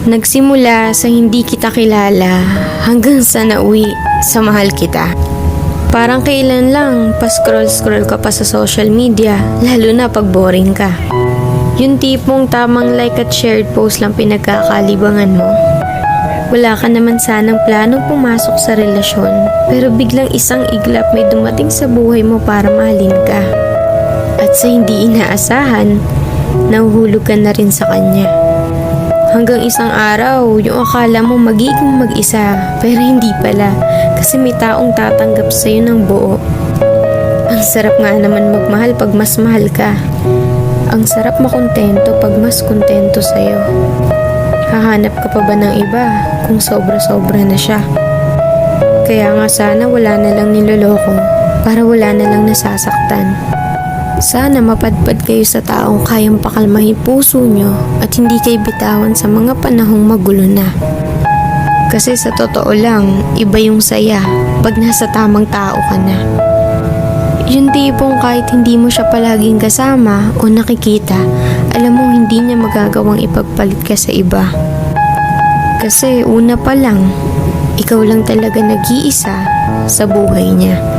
Nagsimula sa hindi kita kilala hanggang sa nauwi sa mahal kita. Parang kailan lang pa-scroll-scroll ka pa sa social media, lalo na pag boring ka. Yung tipong tamang like at shared post lang pinagkakalibangan mo. Wala ka naman sanang planong pumasok sa relasyon, pero biglang isang iglap may dumating sa buhay mo para mahalin ka. At sa hindi inaasahan, nahuhulog ka na rin sa kanya. Hanggang isang araw, yung akala mo magiging mag-isa, pero hindi pala, kasi may taong tatanggap sa'yo ng buo. Ang sarap nga naman magmahal pag mas mahal ka. Ang sarap makontento pag mas kontento sa'yo. Hahanap ka pa ba ng iba kung sobra-sobra na siya? Kaya nga sana wala na lang niloloko para wala na lang nasasaktan. Sana mapadpad kayo sa taong kayang pakalmahin puso nyo at hindi kayo bitawan sa mga panahong magulo na. Kasi sa totoo lang, iba yung saya pag nasa tamang tao ka na. Yung tipong kahit hindi mo siya palaging kasama o nakikita, alam mo hindi niya magagawang ipagpalit ka sa iba. Kasi una pa lang, ikaw lang talaga nag-iisa sa buhay niya.